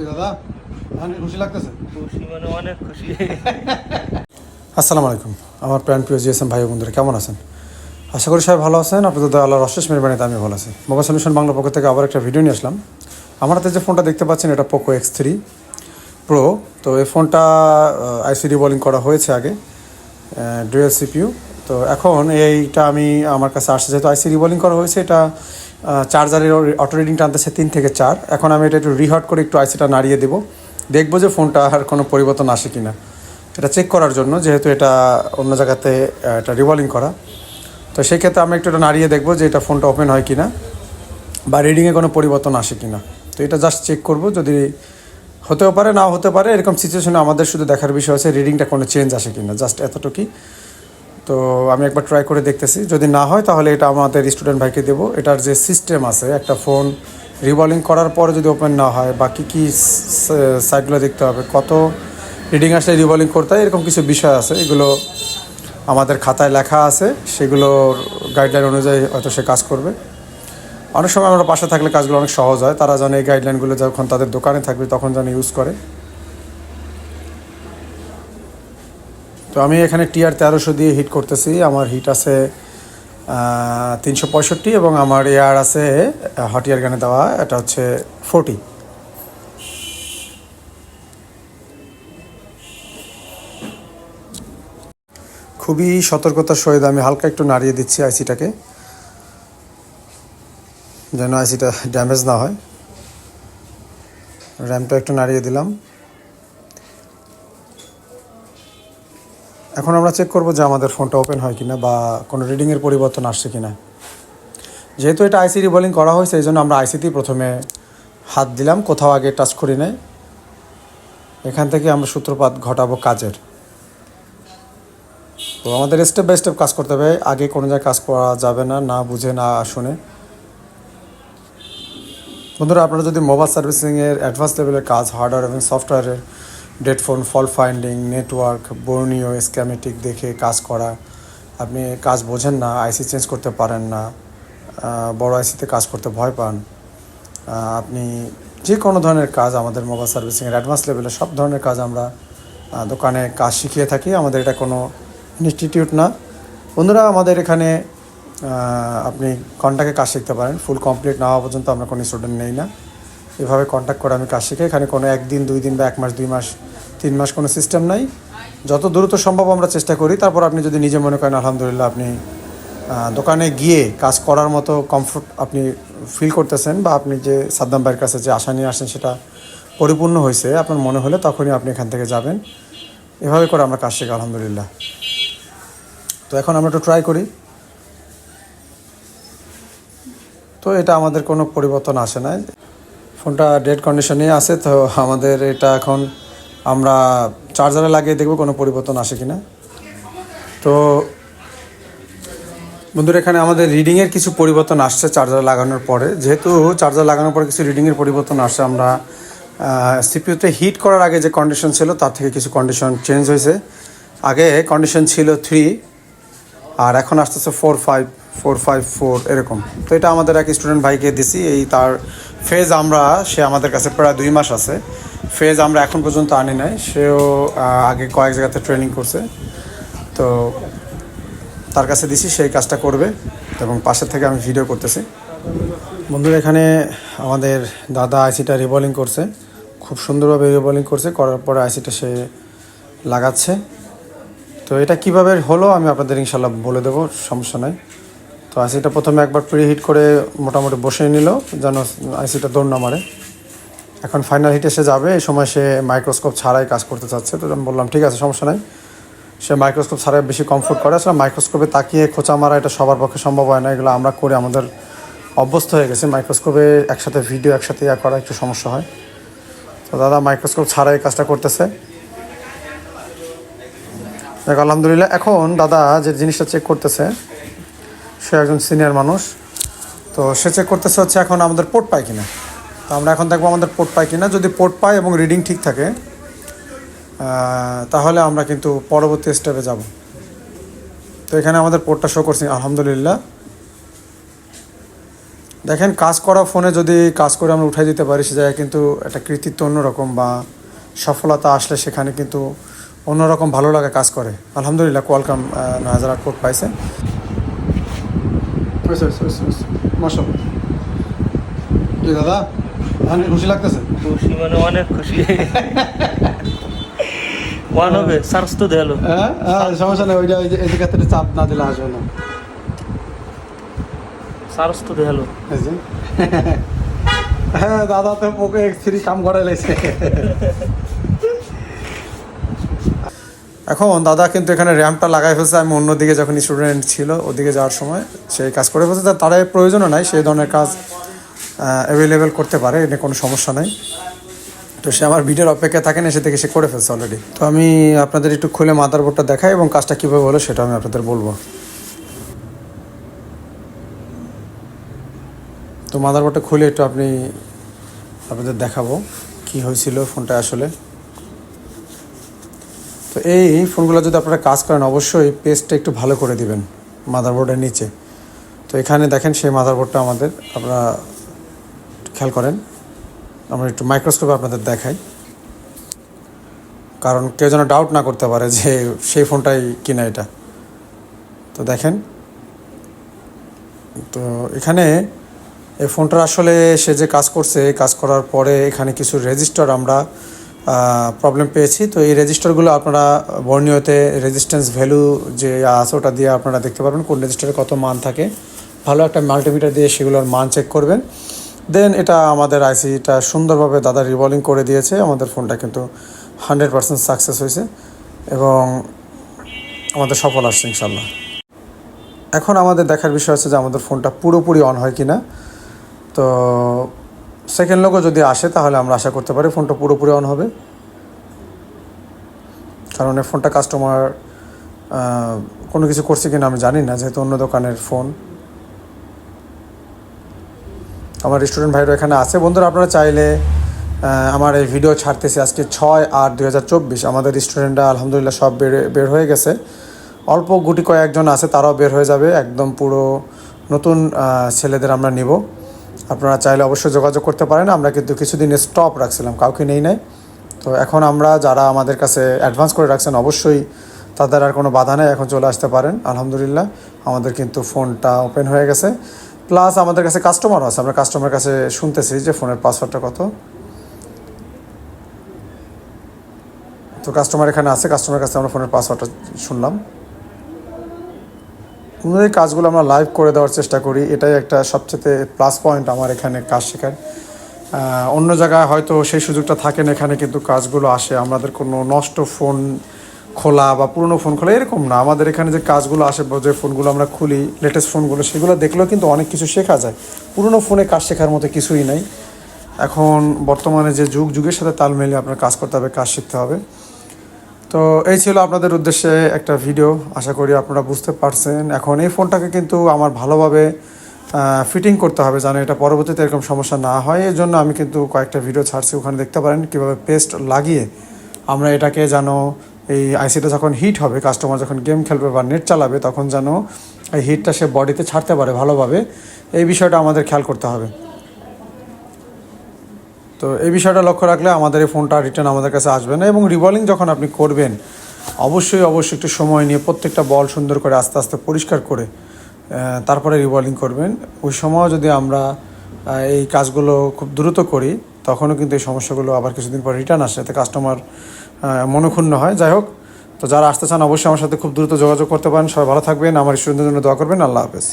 দাদা খুশি লাগতেছে? খুশি মানে অনেক খুশি। আসসালামু আলাইকুম আমার প্রাণ প্রিয় জিএসএম ভাই বন্ধুরা, কেমন আছেন? আশা করি সবাই ভালো আছেন। আপনাদের দয়া আল্লাহর অশেষ মেহরবানিতে আমি ভালো আছি। মোবাইল সলিউশন বাংলা পক্ষ থেকে আবার একটা ভিডিও নিয়ে আসলাম। আমার হাতে যে ফোনটা দেখতে পাচ্ছেন এটা পোকো X3 প্রো। তো এই ফোনটা আইসিডি বোলিং করা হয়েছে আগে, ডুয়েল সিপিইউ। তো এখন এইটা আমি আমার কাছে আসছে, যেহেতু আইসিডি বোলিং করা হয়েছে, এটা চার্জারের অটো রিডিং টানতেছে 3 থেকে 4। এখন আমি এটা একটু রিহট করে একটু আইসিটা নাড়িয়ে দেবো, দেখবো যে ফোনটা আর কোনো পরিবর্তন আসে কি না, এটা চেক করার জন্য, যেহেতু এটা অন্য জায়গাতে এটা রিভলিং করা। তো সেই ক্ষেত্রে আমি একটু এটা নাড়িয়ে দেখবো যে এটা ফোনটা ওপেন হয় কি না বা রিডিংয়ে কোনো পরিবর্তন আসে কি না। তো এটা জাস্ট চেক করব, যদি হতেও পারে নাও হতে পারে, এরকম সিচুয়েশনে আমাদের শুধু দেখার বিষয় আছে রিডিংটা কোনো চেঞ্জ আসে কি না, জাস্ট এতটুকুই। তো আমি একবার ট্রাই করে দেখতেছি, যদি না হয় তাহলে এটা আমাদের স্টুডেন্ট ভাইকে দেবো। এটার যে সিস্টেম আছে, একটা ফোন রিভলিং করার পরে যদি ওপেন না হয় বা কী সাইডগুলো দেখতে হবে, কত রিডিং আসলে রিভলিং করতে হয়, এরকম কিছু বিষয় আছে, এগুলো আমাদের খাতায় লেখা আছে, সেগুলোর গাইডলাইন অনুযায়ী হয়তো সে কাজ করবে। অনেক সময় আমরা পাশে থাকলে কাজগুলো অনেক সহজ হয়, তারা জানে এই গাইডলাইনগুলো যখন তাদের দোকানে থাকবে তখন যেন ইউজ করে। তো আমি এখানে TR-1300 দিয়ে হিট করতেছি। আমার হিট আছে 365 এবং আমার এয়ার আছে হট এয়ার গানে দেওয়া, এটা হচ্ছে 40। খুবই সতর্কতার সহিত আমি হালকা একটু নাড়িয়ে দিচ্ছি আইসিটাকে, যেন আইসিটা ড্যামেজ না হয়। র্যামটা একটু নাড়িয়ে দিলাম। এখন আমরা চেক করব যে আমাদের ফোনটা ওপেন হয় কিনা বা কোনো রিডিংয়ের পরিবর্তন আসছে কিনা। যেহেতু এটা আইসি রিভলিং করা হয়েছে, এই জন্য আমরা আইসিতেই প্রথমে হাত দিলাম, কোথাও আগে টাচ করি নাই। এখান থেকে আমরা সূত্রপাত ঘটাবো কাজের। তো আমাদের স্টেপ বাই স্টেপ কাজ করতে হবে, আগে কোনো জায়গায় কাজ করা যাবে না, না বুঝে না শুনে। বন্ধুরা, আপনারা যদি মোবাইল সার্ভিসিংয়ের অ্যাডভান্স লেভেলের কাজ, হার্ডওয়্যার এবং সফটওয়্যারের dead phone, fault finding, network, Borneo, schematic দেখে কাজ করা, আপনি কাজ বোঝেন না, আইসি চেঞ্জ করতে পারেন না, বড় আইসিতে কাজ করতে ভয় পান, আপনি যে কোনো ধরনের কাজ, আমাদের মোবাইল সার্ভিসিংয়ের অ্যাডভান্স লেভেলের সব ধরনের কাজ আমরা দোকানে কাজ শিখিয়ে থাকি। আমাদের এটা কোনো ইনস্টিটিউট না বন্ধুরা, আমাদের এখানে আপনি কন্ট্যাক্টে কাজ শিখতে পারেন। ফুল কমপ্লিট না হওয়া পর্যন্ত আমরা কোনো স্টুডেন্ট নেই না। এভাবে কন্ট্যাক্ট করে আমি কাজ শিখি। এখানে কোনো 1 দিন 2 দিন বা 1 মাস 2 মাস 3 মাস কোনো সিস্টেম নাই। যত দ্রুত সম্ভব আমরা চেষ্টা করি। তারপর আপনি যদি নিজে মনে করেন আলহামদুলিল্লাহ আপনি দোকানে গিয়ে কাজ করার মতো কমফোর্ট আপনি ফিল করতেছেন, বা আপনি যে সাদ্দাম ভাইয়ের কাছে যে আশা নিয়ে আসেন সেটা পরিপূর্ণ হয়েছে আপনার মনে হলে, তখনই আপনি এখান থেকে যাবেন। এভাবে করে আমরা কাজ শিখি আলহামদুলিল্লাহ। তো এখন আমরা একটু ট্রাই করি। তো এটা আমাদের কোনো পরিবর্তন আসে না, ফোনটা ডেড কন্ডিশনে আছে। তো আমাদের এটা এখন আমরা চার্জারে লাগিয়ে দেখব কোনো পরিবর্তন আসে কি না। তো বন্ধুরা, এখানে আমাদের রিডিংয়ের কিছু পরিবর্তন আসছে চার্জার লাগানোর পরে। যেহেতু চার্জার লাগানোর পরে কিছু রিডিংয়ের পরিবর্তন আসছে, আমরা সিপিইউতে হিট করার আগে যে কন্ডিশন ছিল তার থেকে কিছু কন্ডিশন চেঞ্জ হয়েছে। আগে কন্ডিশন ছিল 3 আর এখন আসতেছে 4, 5, 4, 5, 4 এরকম। তো এটা আমাদের এক স্টুডেন্ট ভাইকে দিছি, এই তার ফেজ সে আমাদের কাছে প্রায় 2 মাস আছে। ফেজ আমরা এখন পর্যন্ত আনি নাই, সেও আগে কয়েক জায়গাতে ট্রেনিং করছে। তো তার কাছে দিছি, সেই কাজটা করবে এবং পাশের থেকে আমি ভিডিও করতেছি। বন্ধুরা, এখানে আমাদের দাদা আইসিটা রিভলিং করছে, খুব সুন্দরভাবে রিভলিং করছে, করার পরে আইসিটা সে লাগাচ্ছে। তো এটা কিভাবে হলো আমি আপনাদের ইনশাল্লাহ বলে দেবো, সমস্যা নাই। তো আইসিটা প্রথমে একবার প্রি হিট করে মোটামুটি বসিয়ে নিল যেন আইসিটা দৌড় না মারে। এখন ফাইনাল হিটে সে যাবে, এই সময় সে মাইক্রোস্কোপ ছাড়াই কাজ করতে চাচ্ছে। তো আমি বললাম ঠিক আছে, সমস্যা নাই। সে মাইক্রোস্কোপ ছাড়াই বেশি কমফোর্ট করে। আসলে মাইক্রোস্কোপে তাকিয়ে খোঁচা মারা এটা সবার পক্ষে সম্ভব হয় না, এগুলো আমরা করে আমাদের অভ্যস্ত হয়ে গেছে। মাইক্রোস্কোপে একসাথে ভিডিও একসাথে করা একটু সমস্যা হয়। তো দাদা মাইক্রোস্কোপ ছাড়াই কাজটা করতেছে। দেখ আলহামদুলিল্লাহ। এখন দাদা যে জিনিসটা চেক করতেছে, সে একজন সিনিয়র মানুষ, তো সে চেক করতেছে হচ্ছে এখন আমাদের পোর্ট পায় কিনা। তো আমরা এখন দেখবো আমাদের পোর্ট পায় কিনা। যদি পোর্ট পায় এবং রিডিং ঠিক থাকে তাহলে আমরা কিন্তু পরবর্তী স্টেপে যাব। তো এখানে আমাদের পোর্টটা শো করছি আলহামদুলিল্লাহ। দেখেন কাজ করা ফোনে যদি কাজ করে আমরা উঠাই দিতে পারি সে জায়গায় কিন্তু একটা কৃতিত্ব অন্যরকম বা সফলতা আসলে সেখানে কিন্তু অন্যরকম ভালো লাগা কাজ করে। আলহামদুলিল্লাহ কোয়ালকাম 9008 পোর্ট পাইছে। মাশাআল্লাহ কি দাদা খুশি লাগতেছে? খুশি মানে অনেক খুশি। ওয়ান হবে সার্চ তো দেয়ালো। হ্যাঁ সমস্যা নেই, ওইটা এদিকে থেকে চাপ না দিলে আসবে না। সার্চ তো দেয়ালো। হ্যাঁ দাদা তো ওকে X3 কাম করে লাইছে। এখন দাদা কিন্তু এখানে র্যাম্পটা লাগাই ফেলছে। আমি অন্যদিকে যখন স্টুডেন্ট ছিল ওদিকে যাওয়ার সময় সেই কাজ করে ফেলছে। তার প্রয়োজনও নাই, সেই ধরনের কাজ অ্যাভেলেবেল করতে পারে, এটা কোনো সমস্যা নাই। তো সে আমার ভিডিওর অপেক্ষা থাকে না, সে থেকে সে করে ফেলছে অলরেডি। তো আমি আপনাদের একটু খুলে মাদারবোর্ডটা দেখাই এবং কাজটা কীভাবে হলো সেটা আমি আপনাদের বলবো। তো মাদারবোর্ডটা খুলে একটু আপনাদের দেখাবো কি হয়েছিল ফোনটা আসলে। তো এই ফোনগুলো যদি আপনারা কাজ করেন অবশ্যই পেস্টটা একটু ভালো করে দিবেন মাদারবোর্ডের নিচে। তো এখানে দেখেন সেই মাদারবোর্ডটা আমাদের, আপনারা খেয়াল করেন, আমরা একটু মাইক্রোস্কোপে আপনাদের দেখাই কারণ কেউ যেন ডাউট না করতে পারে যে সেই ফোনটাই কিনা এটা। তো দেখেন, তো এখানে এই ফোনটার আসলে সে যে কাজ করছে, কাজ করার পরে এখানে কিছু রেজিস্টার আমরা প্রবলেম পেয়েছি। তো এই রেজিস্টারগুলো আপনারা বর্ণীয়তে রেজিস্ট্যান্স ভ্যালু যে আছে ওটা দিয়ে আপনারা দেখতে পারবেন কোন রেজিস্টারে কত মান থাকে। ভালো একটা মাল্টিমিটার দিয়ে সেগুলোর মান চেক করবেন। দেন এটা আমাদের আইসিটা সুন্দরভাবে দাদা রিভলভিং করে দিয়েছে। আমাদের ফোনটা কিন্তু 100% সাকসেস হয়েছে এবং আমাদের সফল আসছে ইনশাল্লাহ। এখন আমাদের দেখার বিষয় আছে যে আমাদের ফোনটা পুরোপুরি অন হয় কি না। তো সেকেন্ড লোকও যদি আসে তাহলে আমরা আশা করতে পারি ফোনটা পুরোপুরি অন হবে, কারণ এই ফোনটা কাস্টমার কোনো কিছু করছে কিনা আমি জানি না, যেহেতু অন্য দোকানের ফোন। আমার স্টুডেন্ট ভাইরা এখানে আছে। বন্ধুরা আপনারা চাইলে আমার এই ভিডিও ছাড়তেছি আজকে 6/8/2024। আমাদের স্টুডেন্টরা আলহামদুলিল্লাহ সব বের হয়ে গেছে। অল্প গুটি কয়েকজন আছে, তারাও বের হয়ে যাবে। একদম পুরো নতুন ছেলেদের আমরা নিব। আপনারা চাইলে অবশ্যই যোগাযোগ করতে পারেন। আমরা কিন্তু কিছুদিন স্টপ রাখছিলাম, কাউকে নেই নাই। তো এখন আমরা যারা আমাদের কাছে অ্যাডভান্স করে রাখছেন অবশ্যই তাদের আর কোনো বাধা নেই, এখন চলে আসতে পারেন। আলহামদুলিল্লাহ আমাদের কিন্তু ফোনটা ওপেন হয়ে গেছে, প্লাস আমাদের কাছে কাস্টমারও আছে। আমরা কাস্টমারের কাছে শুনতেছি যে ফোনের পাসওয়ার্ডটা কত। তো কাস্টমার এখানে আছে, কাস্টমারের কাছে আমরা ফোনের পাসওয়ার্ডটা শুনলাম। এই কাজগুলো আমরা লাইভ করে দেওয়ার চেষ্টা করি, এটাই একটা সবচেয়ে প্লাস পয়েন্ট আমার এখানে কাজ শেখার। অন্য জায়গায় হয়তো সেই সুযোগটা থাকে না, এখানে কিন্তু কাজগুলো আসে। আমাদের কোনো নষ্ট ফোন খোলা বা পুরনো ফোন খোলা এরকম না, আমাদের এখানে যে কাজগুলো আসে, যে ফোনগুলো আমরা খুলি লেটেস্ট ফোনগুলো, সেগুলো দেখলেও কিন্তু অনেক কিছু শেখা যায়। পুরনো ফোনে কাজ শেখার মতো কিছুই নাই। এখন বর্তমানে যে যুগের সাথে তাল মিলিয়ে আপনার কাজ করতে হবে, কাজ শিখতে হবে। তো এই ছিল আপনাদের উদ্দেশ্যে একটা ভিডিও, আশা করি আপনারা বুঝতে পারছেন। এখন এই ফোনটাকে কিন্তু আমার ভালোভাবে ফিটিং করতে হবে যেন এটা পরবর্তীতে এরকম সমস্যা না হয়। এই জন্য আমি কিন্তু কয়েকটা ভিডিও ছাড়ছি, ওখানে দেখতে পারেন কীভাবে পেস্ট লাগিয়ে আমরা এটাকে যেন এই আইসিটা যখন হিট হবে, কাস্টমার যখন গেম খেলবে বা নেট চালাবে, তখন যেন এই হিটটা সে বডিতে ছাড়তে পারে ভালোভাবে। এই বিষয়টা আমাদের খেয়াল করতে হবে। তো এই বিষয়টা লক্ষ্য রাখলে আমাদের এই ফোনটা রিটার্ন আমাদের কাছে আসবে না। এবং রিভলভিং যখন আপনি করবেন অবশ্যই একটু সময় নিয়ে প্রত্যেকটা বল সুন্দর করে আস্তে আস্তে পরিষ্কার করে তারপরে রিভলভিং করবেন। ওই সময়ও যদি আমরা এই কাজগুলো খুব দ্রুত করি তখনও কিন্তু এই সমস্যাগুলো আবার কিছুদিন পর রিটার্ন আসে, এতে কাস্টমার মনক্ষুণ্ণ হয়। যাই হোক, তো যারা আসতে চান অবশ্যই আমার সাথে খুব দ্রুত যোগাযোগ করতে পারেন। সবাই ভালো থাকবেন, আমার স্টুডেন্টদের জন্য দোয়া করবেন। আল্লাহ হাফেজ।